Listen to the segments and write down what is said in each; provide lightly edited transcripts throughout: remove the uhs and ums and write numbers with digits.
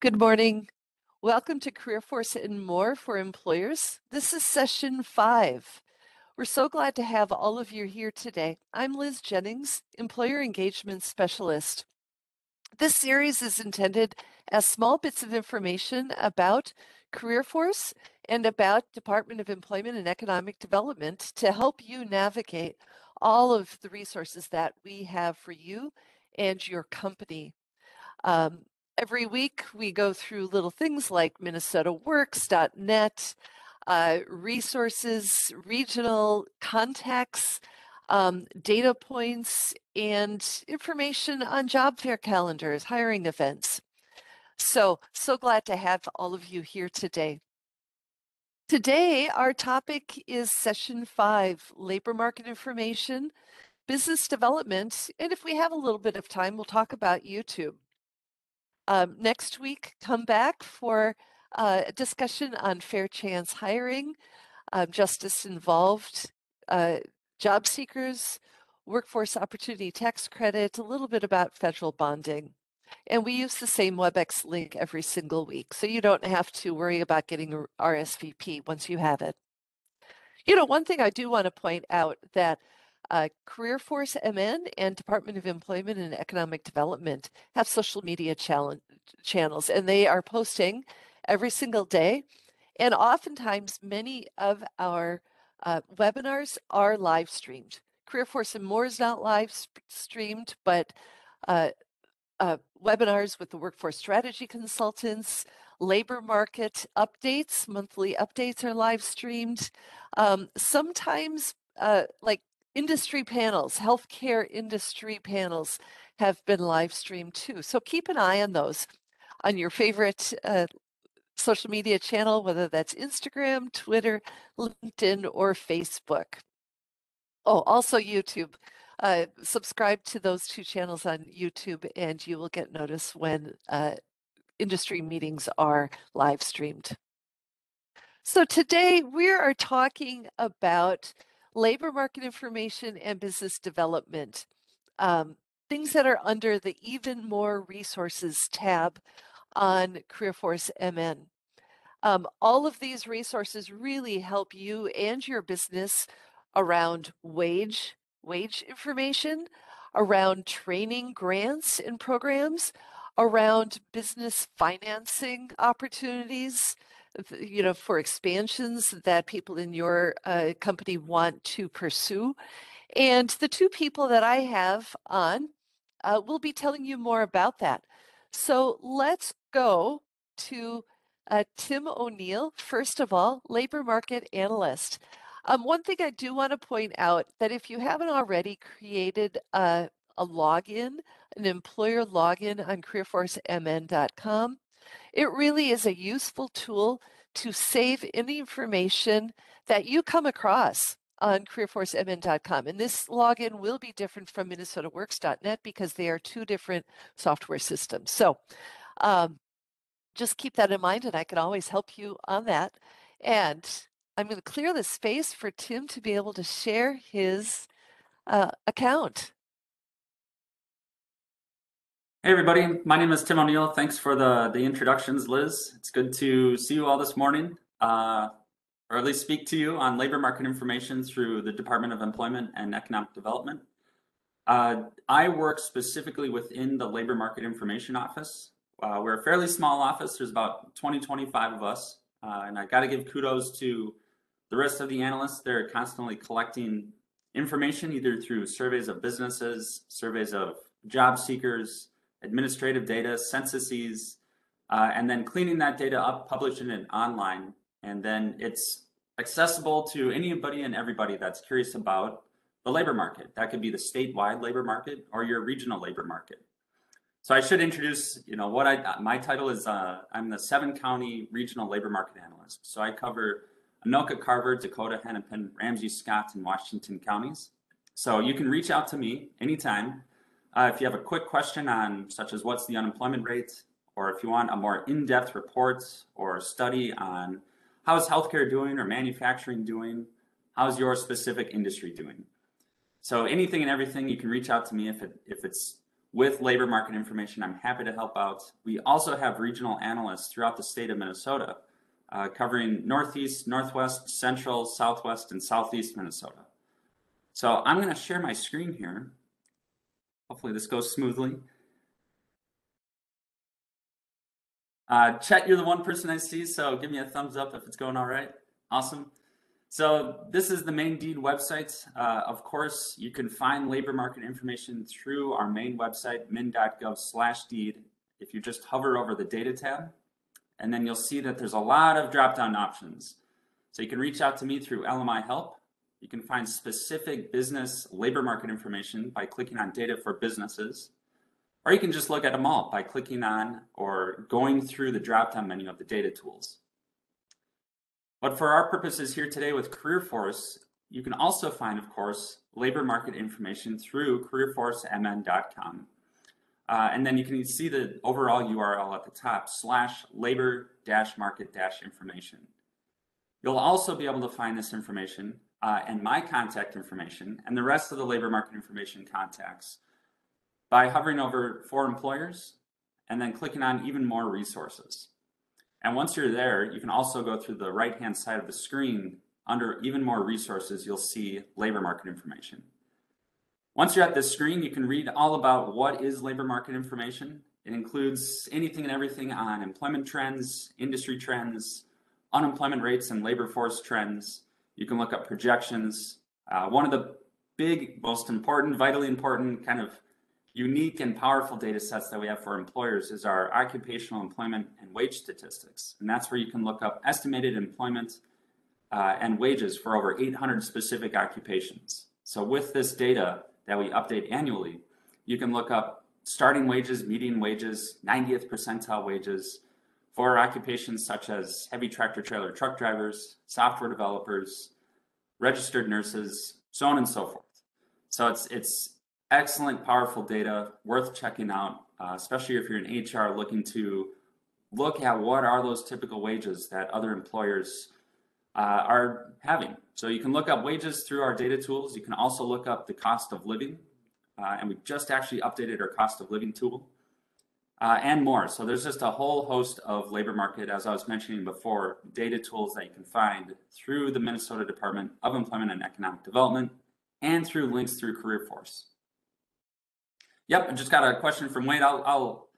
Good morning. Welcome to CareerForce and More for Employers. This is session 5. We're so glad to have all of you here today. I'm Liz Jennings, Employer Engagement Specialist. This series is intended as small bits of information about CareerForce and about Department of Employment and Economic Development to help you navigate all of the resources that we have for you and your company. Every week we go through little things like minnesotaworks.net, resources, regional contacts, data points, and information on job fair calendars, hiring events. So glad to have all of you here today. Today, our topic is session 5, labor market information, business development, and if we have a little bit of time, we'll talk about YouTube. Next week, come back for a discussion on fair chance hiring, justice involved, job seekers, workforce opportunity tax credit, a little bit about federal bonding. And we use the same WebEx link every single week, so you don't have to worry about getting a RSVP once you have it. You know, one thing I do want to point out that CareerForce MN and Department of Employment and Economic Development have social media channels, and they are posting every single day. And oftentimes, many of our webinars are live streamed. CareerForce and More is not live streamed, but webinars with the workforce strategy consultants, labor market updates, monthly updates are live streamed. Sometimes like industry panels, healthcare industry panels have been live streamed too. So keep an eye on those on your favorite social media channel, whether that's Instagram, Twitter, LinkedIn, or Facebook. Oh, also YouTube. Subscribe to those two channels on YouTube and you will get notice when industry meetings are live streamed. So today we are talking about labor market information and business development, things that are under the Even More Resources tab on CareerForce MN. All of these resources really help you and your business around wage information, around training grants and programs, around business financing opportunities, you know, for expansions that people in your company want to pursue. And the two people that I have on will be telling you more about that. So let's go to Tim O'Neill, first of all, labor market analyst. One thing I do want to point out that if you haven't already created a login, an employer login on careerforcemn.com, it really is a useful tool to save any information that you come across on careerforcemn.com. And this login will be different from minnesotaworks.net because they are two different software systems. So just keep that in mind, and I can always help you on that. And I'm going to clear the space for Tim to be able to share his account. Hey everybody, my name is Tim O'Neill. Thanks for the introductions, Liz. It's good to see you all this morning, or at least speak to you on labor market information through the Department of Employment and Economic Development. I work specifically within the Labor Market Information Office. We're a fairly small office. There's about 25 of us, and I got to give kudos to the rest of the analysts. They're constantly collecting information either through surveys of businesses, surveys of job seekers, administrative data, censuses, and then cleaning that data up, publishing it online, and then it's accessible to anybody and everybody that's curious about the labor market. That could be the statewide labor market or your regional labor market. So I should introduce, you know, my title is, I'm the 7-county regional labor market analyst. So I cover Anoka, Carver, Dakota, Hennepin, Ramsey, Scott, and Washington counties. So you can reach out to me anytime. If you have a quick question on such as what's the unemployment rate, or if you want a more in-depth report or study on how's healthcare doing or manufacturing doing, how's your specific industry doing. So anything and everything, you can reach out to me if it's with labor market information, I'm happy to help out. We also have regional analysts throughout the state of Minnesota, covering Northeast, Northwest, Central, Southwest, and Southeast Minnesota. So I'm going to share my screen here. Hopefully this goes smoothly. Chet, you're the one person I see, so give me a thumbs up if it's going all right. Awesome. So this is the main deed website. Of course, you can find labor market information through our main website, min.gov/deed. If you just hover over the data tab, and then you'll see that there's a lot of drop-down options. So you can reach out to me through LMI Help. You can find specific business labor market information by clicking on Data for Businesses, or you can just look at them all by clicking on or going through the drop-down menu of the data tools. But for our purposes here today with CareerForce, you can also find, of course, labor market information through careerforcemn.com. And then you can see the overall URL at the top, /labor-market-information. You'll also be able to find this information and my contact information and the rest of the labor market information contacts by hovering over For Employers and then clicking on Even More Resources. And once you're there, you can also go through the right-hand side of the screen. Under Even More Resources, you'll see labor market information. Once you're at this screen, you can read all about what is labor market information. It includes anything and everything on employment trends, industry trends, unemployment rates and labor force trends. You can look up projections. One of the big, most important, vitally important, kind of unique and powerful data sets that we have for employers is our occupational employment and wage statistics. And that's where you can look up estimated employment and wages for over 800 specific occupations. So with this data that we update annually, you can look up starting wages, median wages, 90th percentile wages for occupations such as heavy tractor trailer truck drivers, software developers, registered nurses, so on and so forth. So it's excellent, powerful data, worth checking out, especially if you're in HR looking to look at what are those typical wages that other employers are having. So you can look up wages through our data tools. You can also look up the cost of living, and we just actually updated our cost of living tool, and more. So there's just a whole host of labor market, as I was mentioning before, data tools that you can find through the Minnesota Department of Employment and Economic Development and through links through CareerForce. Yep, I just got a question from Wade. I'll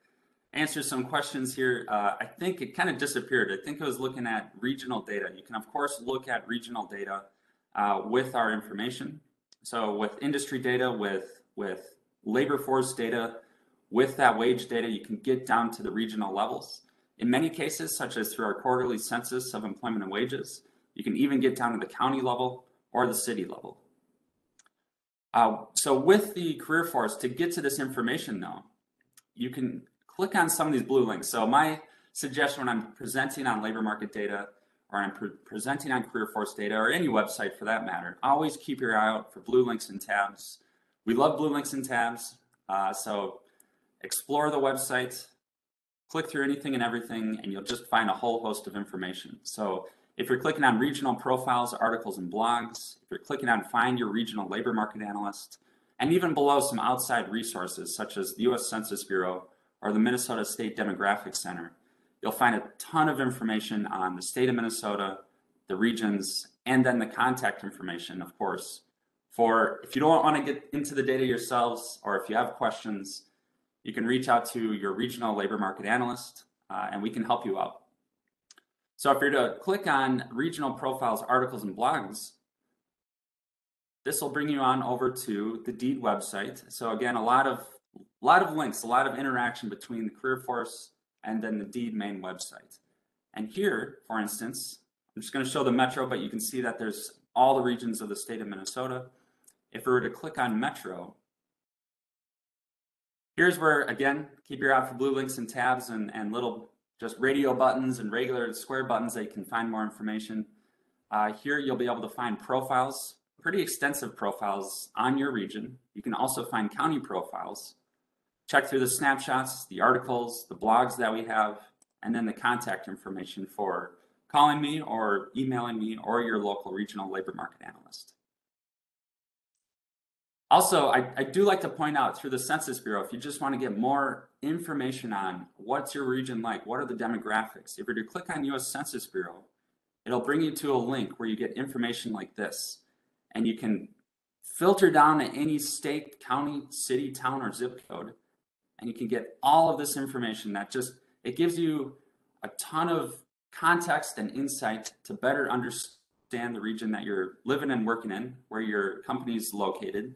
answer some questions here. I think it kind of disappeared. I think I was looking at regional data. You can, of course, look at regional data with our information. So with industry data, with labor force data, with that wage data, you can get down to the regional levels. In many cases, such as through our quarterly census of employment and wages, you can even get down to the county level or the city level. So with the CareerForce, to get to this information though, you can click on some of these blue links. So my suggestion when I'm presenting on labor market data or I'm presenting on CareerForce data or any website for that matter, always keep your eye out for blue links and tabs. We love blue links and tabs. So explore the website, click through anything and everything, and you'll just find a whole host of information. So if you're clicking on regional profiles, articles, and blogs, if you're clicking on find your regional labor market analyst, and even below some outside resources such as the U.S. Census Bureau or the Minnesota State Demographic Center, you'll find a ton of information on the state of Minnesota, the regions, and then the contact information, of course, for if you don't want to get into the data yourselves or if you have questions, you can reach out to your regional labor market analyst and we can help you out. So if you're to click on regional profiles, articles, and blogs, this will bring you on over to the DEED website. So again, a lot of links, a lot of interaction between the CareerForce and then the DEED main website. And here, for instance, I'm just going to show the metro, but you can see that there's all the regions of the state of Minnesota. If we were to click on metro, here's where, again, keep your eye out for blue links and tabs and little just radio buttons and regular square buttons that you can find more information. Here you'll be able to find profiles, pretty extensive profiles on your region. You can also find county profiles. Check through the snapshots, the articles, the blogs that we have, and then the contact information for calling me or emailing me or your local regional labor market analyst. Also, I do like to point out through the Census Bureau, if you just want to get more information on what's your region like, what are the demographics, if you were to click on US Census Bureau, it'll bring you to a link where you get information like this. And you can filter down to any state, county, city, town, or zip code, and you can get all of this information that it gives you a ton of context and insight to better understand the region that you're living and working in, where your company is located,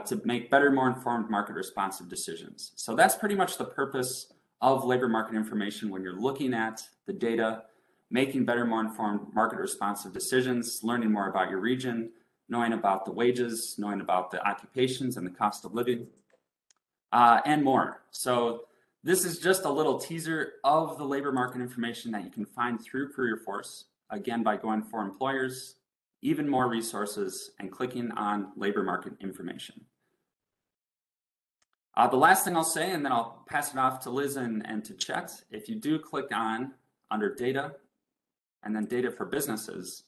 to make better, more informed market responsive decisions. So that's pretty much the purpose of labor market information when you're looking at the data, making better, more informed market responsive decisions, learning more about your region, knowing about the wages, knowing about the occupations and the cost of living, and more. So this is just a little teaser of the labor market information that you can find through CareerForce, again, by going for employers, even more resources, and clicking on labor market information. The last thing I'll say, and then I'll pass it off to Liz and to Chet, if you do click on under data and then data for businesses,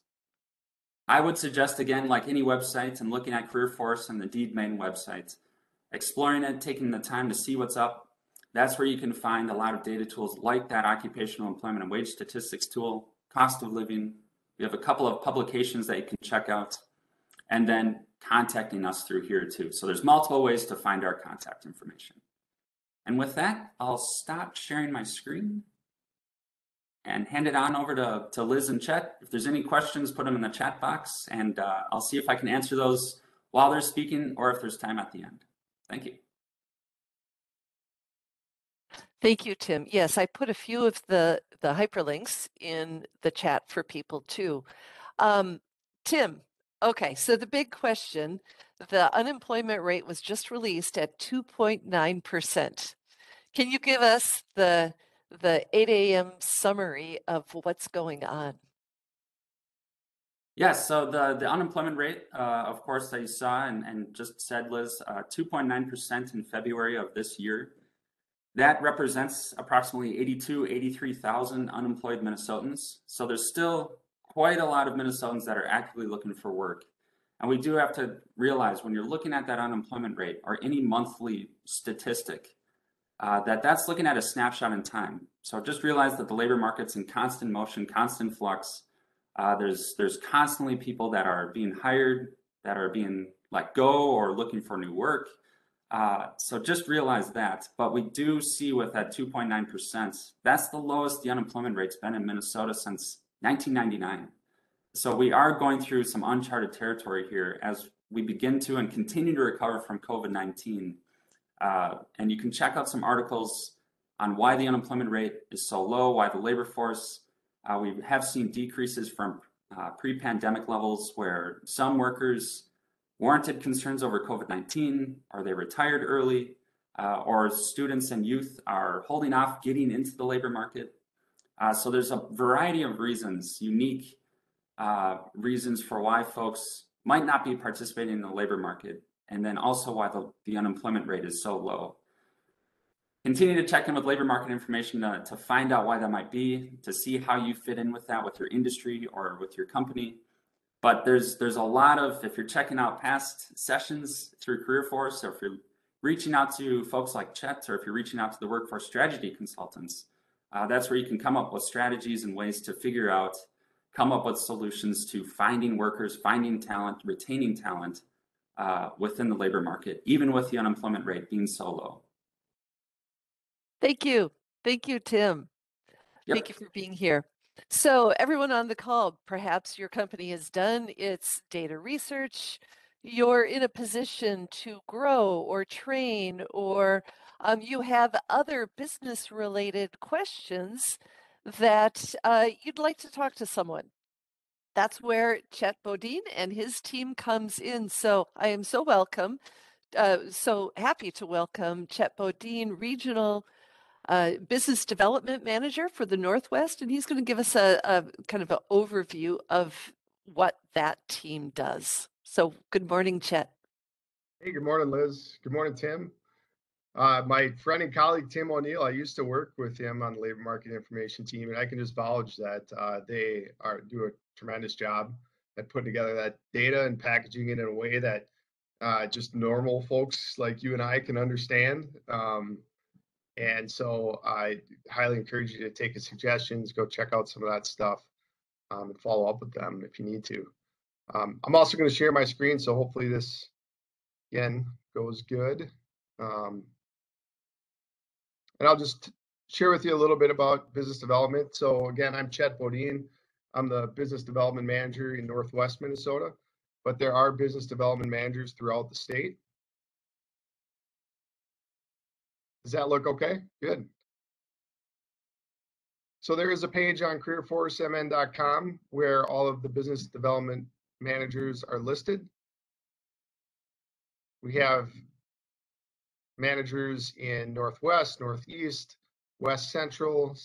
I would suggest, again, like any website, and looking at CareerForce and the Deed Main website, exploring it, taking the time to see what's up. That's where you can find a lot of data tools like that occupational employment and wage statistics tool, cost of living. We have a couple of publications that you can check out, and then contacting us through here too. So there's multiple ways to find our contact information. And with that, I'll stop sharing my screen and hand it on over to Liz and Chet. If there's any questions, put them in the chat box, and I'll see if I can answer those while they're speaking or if there's time at the end. Thank you. Thank you, Tim. Yes, I put a few of the hyperlinks in the chat for people too. Tim, okay, so the big question, the unemployment rate was just released at 2.9%. Can you give us the 8 a.m. summary of what's going on? Yes, so the unemployment rate, of course, that you saw and just said, Liz, 2.9% in February of this year. That represents approximately 83,000 unemployed Minnesotans. So there's still quite a lot of Minnesotans that are actively looking for work. And we do have to realize when you're looking at that unemployment rate or any monthly statistic, that's looking at a snapshot in time. So just realize that the labor market's in constant motion, constant flux. There's constantly people that are being hired, that are being let go or looking for new work. So just realize that. But we do see with that 2.9%, that's the lowest the unemployment rate's been in Minnesota since 1999. So we are going through some uncharted territory here as we begin to and continue to recover from COVID-19. And you can check out some articles on why the unemployment rate is so low, why the labor force, we have seen decreases from pre-pandemic levels where some workers warranted concerns over COVID-19, or they retired early, or students and youth are holding off getting into the labor market. So there's a variety of reasons, unique reasons for why folks might not be participating in the labor market, and then also why the unemployment rate is so low. Continue to check in with labor market information to find out why that might be, to see how you fit in with that with your industry or with your company. But there's a lot of, if you're checking out past sessions through CareerForce, or if you're reaching out to folks like Chet, or if you're reaching out to the workforce strategy consultants, that's where you can come up with strategies and ways to figure out, come up with solutions to finding workers, finding talent, retaining talent within the labor market, even with the unemployment rate being so low. Thank you. Thank you, Tim. Yep. Thank you for being here. So everyone on the call, perhaps your company has done its data research. You're in a position to grow or train, or you have other business-related questions that you'd like to talk to someone. That's where Chet Bodine and his team comes in. So I am so so happy to welcome Chet Bodine, Regional Business Development Manager for the Northwest, and he's going to give us a kind of an overview of what that team does. So good morning, Chet. Hey, good morning, Liz. Good morning, Tim. My friend and colleague, Tim O'Neill, I used to work with him on the labor market information team, and I can just vouch that they do a tremendous job at putting together that data and packaging it in a way that just normal folks like you and I can understand. And so I highly encourage you to take his suggestions, go check out some of that stuff, and follow up with them if you need to. I'm also going to share my screen, so hopefully this, again, goes good. And I'll just share with you a little bit about business development. So again, I'm Chet Bodine. I'm the business development manager in Northwest Minnesota, but there are business development managers throughout the state. Does that look okay? Good. So there is a page on CareerForceMN.com where all of the business development managers are listed. We have managers in Northwest, Northeast, West Central,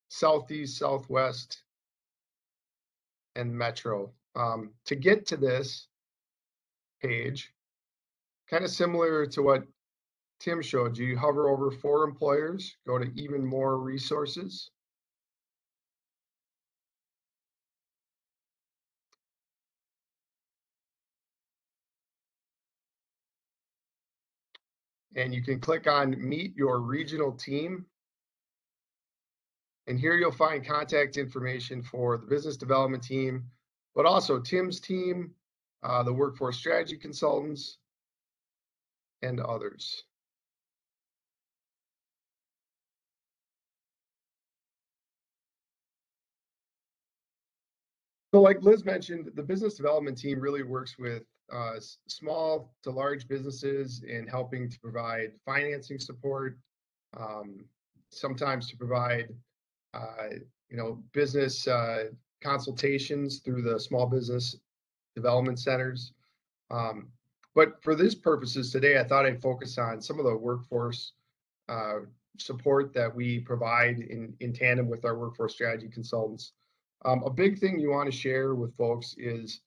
Southeast, Southwest, and Metro. To get to this page, kind of similar to what Tim showed you, hover over for employers, go to even more resources. And you can click on meet your regional team. And here you'll find contact information for the business development team, but also Tim's team, the workforce strategy consultants, and others. So like Liz mentioned, the business development team really works with small to large businesses in helping to provide financing support, sometimes to provide business consultations through the small business development centers. But for these purposes today, I thought I'd focus on some of the workforce support that we provide in tandem with our workforce strategy consultants. A big thing you want to share with folks is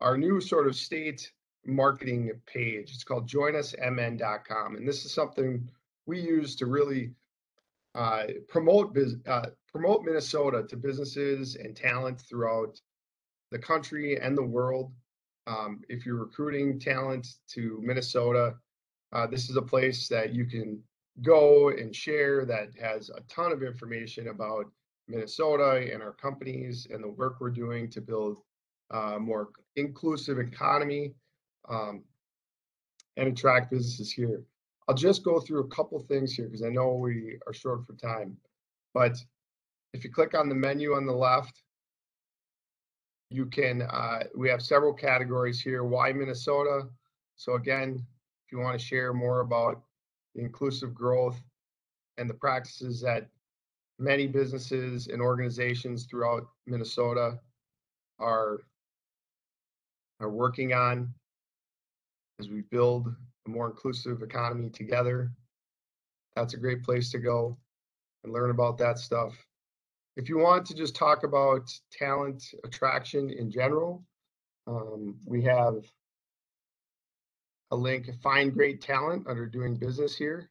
our new sort of state marketing page. It's called joinusmn.com. And this is something we use to really promote Minnesota to businesses and talent throughout the country and the world. If you're recruiting talent to Minnesota, this is a place that you can go and share that has a ton of information about Minnesota and our companies and the work we're doing to build a more inclusive economy and attract businesses here. I'll just go through a couple things here because I know we are short for time. But if you click on the menu on the left, you can, we have several categories here. Why Minnesota? So again, if you want to share more about the inclusive growth and the practices that many businesses and organizations throughout Minnesota are working on as we build a more inclusive economy together, that's a great place to go and learn about that stuff. If you want to just talk about talent attraction in general, we have a link, Find Great Talent, under Doing Business here.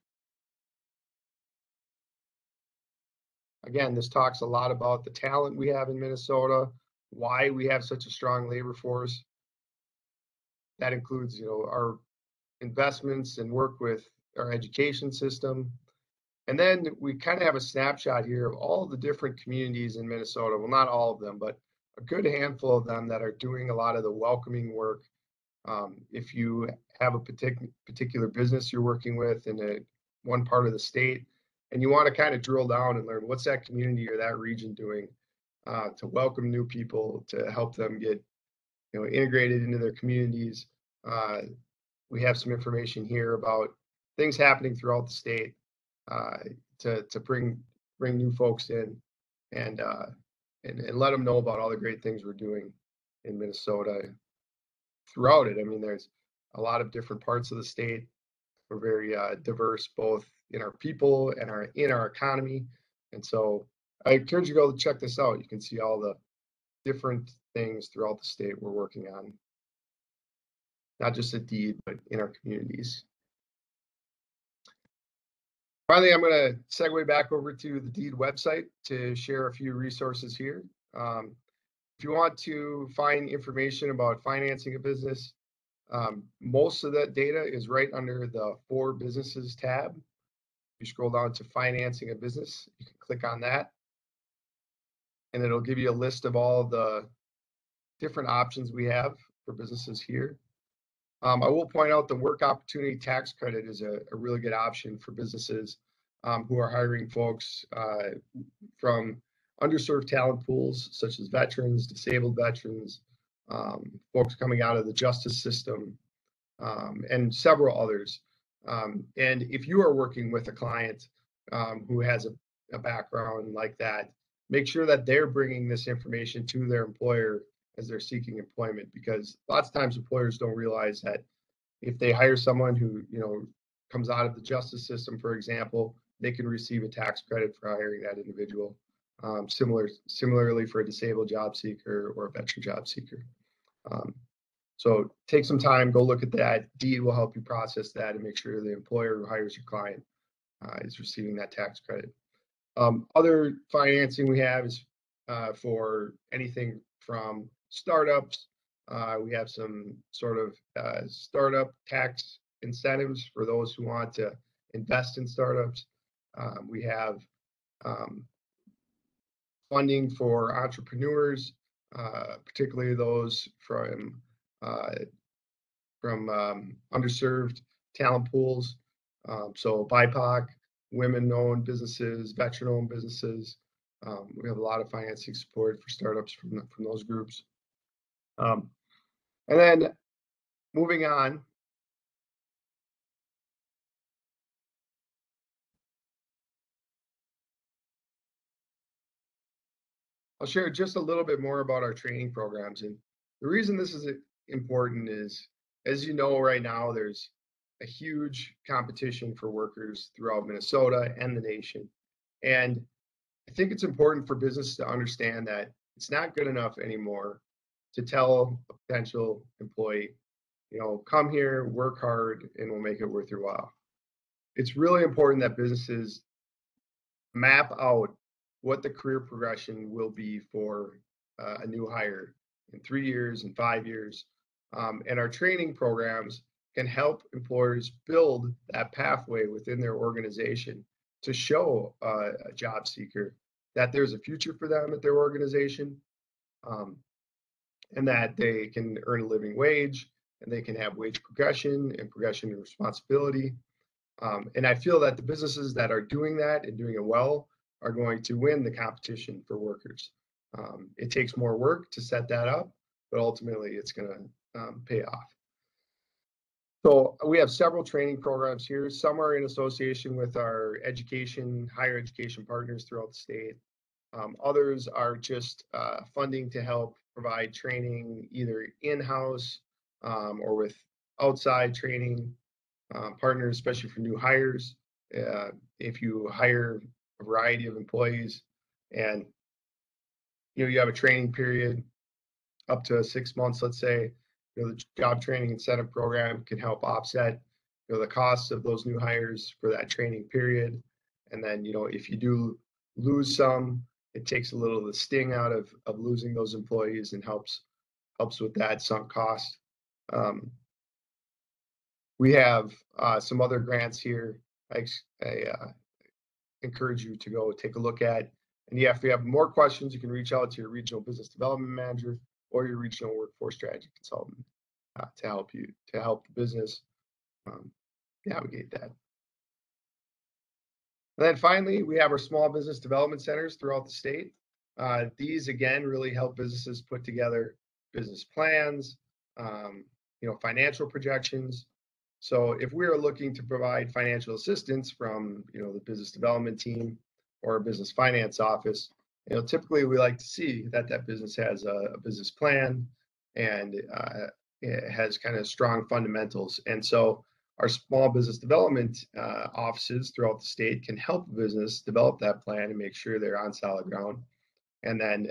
Again, this talks a lot about the talent we have in Minnesota, why we have such a strong labor force. That includes, our investments and work with our education system. And then we kind of have a snapshot here of all the different communities in Minnesota. Well, not all of them, but a good handful of them that are doing a lot of the welcoming work. If you have a particular business you're working with in one part of the state, and you want to kind of drill down and learn what's that community or that region doing to welcome new people, to help them get integrated into their communities. We have some information here about things happening throughout the state to bring new folks in and let them know about all the great things we're doing in Minnesota throughout it. I mean, there's a lot of different parts of the state. We're very diverse, both in our people and in our economy. And so I encourage you to go check this out. You can see all the different things throughout the state we're working on, not just at Deed, but in our communities. Finally, I'm going to segue back over to the Deed website to share a few resources here. If you want to find information about financing a business, Most of that data is right under the For Businesses tab. You scroll down to Financing a Business, you can click on that, and it'll give you a list of all the different options we have for businesses here. I will point out the Work Opportunity Tax Credit is a really good option for businesses who are hiring folks from underserved talent pools, such as veterans, disabled veterans, folks coming out of the justice system, and several others. And if you are working with a client who has a background like that, make sure that they're bringing this information to their employer as they're seeking employment, because lots of times employers don't realize that if they hire someone who, comes out of the justice system, for example, they can receive a tax credit for hiring that individual. Similarly for a disabled job seeker or a veteran job seeker. So take some time, go look at that. Deed will help you process that and make sure the employer who hires your client is receiving that tax credit. Other financing we have is for anything from startups. We have some sort of startup tax incentives for those who want to invest in startups. We have funding for entrepreneurs, particularly those from underserved talent pools. So BIPOC, women-owned businesses, veteran-owned businesses. We have a lot of financing support for startups from those groups. And then moving on, I'll share just a little bit more about our training programs. And the reason this is important is, as you know, right now, there's a huge competition for workers throughout Minnesota and the nation. And I think it's important for businesses to understand that it's not good enough anymore to tell a potential employee, come here, work hard, and we'll make it worth your while. It's really important that businesses map out what the career progression will be for a new hire in 3 years and 5 years. And our training programs can help employers build that pathway within their organization to show a job seeker that there's a future for them at their organization, and that they can earn a living wage, and they can have wage progression and progression in responsibility. And I feel that the businesses that are doing that and doing it well are going to win the competition for workers. It takes more work to set that up, but ultimately it's going to pay off. So we have several training programs here. Some are in association with our higher education partners throughout the state. Others are just funding to help provide training either in-house or with outside training partners, especially for new hires. If you hire a variety of employees and you have a training period up to 6 months, let's say, the job training incentive program can help offset the costs of those new hires for that training period. And then if you do lose some, it takes a little of the sting out of losing those employees and helps with that sunk cost. We have some other grants here. I encourage you to go take a look at. And if you have more questions, you can reach out to your regional business development manager or your regional workforce strategy consultant to help the business navigate that. And then finally, we have our small business development centers throughout the state. These again really help businesses put together business plans, financial projections. So if we are looking to provide financial assistance from the business development team or a business finance office, typically we like to see that business has a business plan and it has kind of strong fundamentals. And so our small business development offices throughout the state can help a business develop that plan and make sure they're on solid ground. And then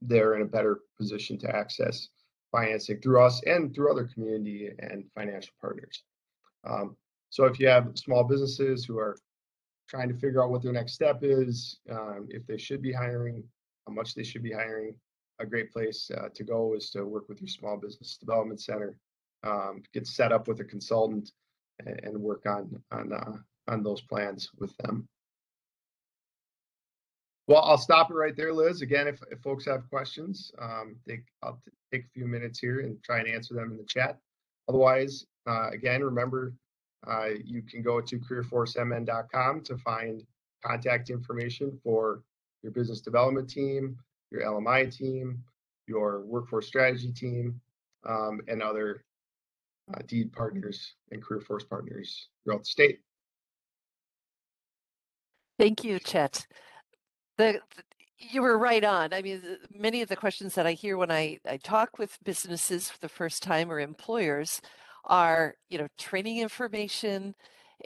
they're in a better position to access financing through us and through other community and financial partners. So if you have small businesses who are trying to figure out what their next step is, if they should be hiring, how much they should be hiring, a great place to go is to work with your small business development center. get set up with a consultant and work on those plans with them. Well, I'll stop it right there, Liz. Again, if folks have questions, I'll take a few minutes here and try and answer them in the chat. Otherwise, again, remember, you can go to careerforcemn.com to find contact information for your business development team, your LMI team, your workforce strategy team, and other deed partners and CareerForce partners throughout the state. Thank you, Chet. You were right on. I mean, many of the questions that I hear when I talk with businesses for the first time or employers are, training information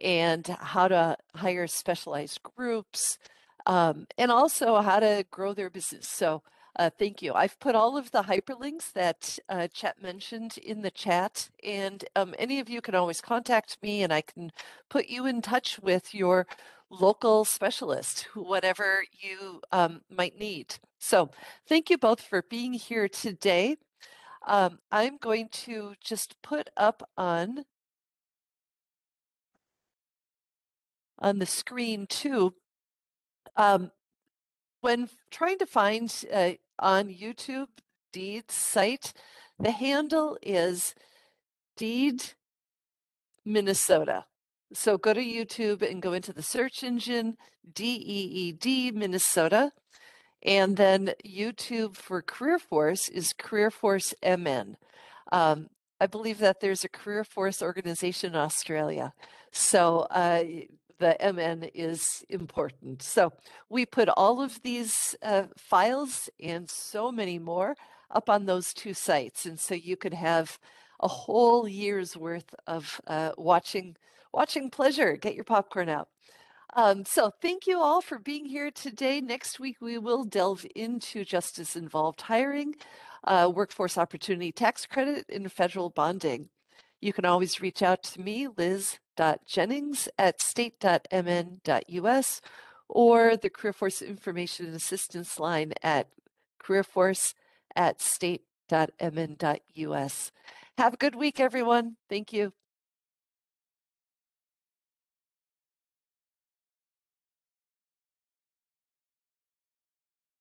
and how to hire specialized groups, and also how to grow their business. So thank you. I've put all of the hyperlinks that Chet mentioned in the chat, and any of you can always contact me and I can put you in touch with your local specialist, whatever you might need. So thank you both for being here today. I'm going to just put up on the screen too. When trying to find on YouTube Deed's site, the handle is Deed Minnesota. So go to YouTube and go into the search engine, DEED Minnesota. And then YouTube for CareerForce is CareerForce MN. I believe that there's a CareerForce organization in Australia. So the MN is important. So we put all of these files and so many more up on those two sites. And so you could have a whole year's worth of watching pleasure. Get your popcorn out. So thank you all for being here today. Next week, we will delve into justice-involved hiring, workforce opportunity tax credit, and federal bonding. You can always reach out to me, liz.jennings@state.mn.us, or the CareerForce Information Assistance line at careerforce@state.mn.us. Have a good week, everyone. Thank you.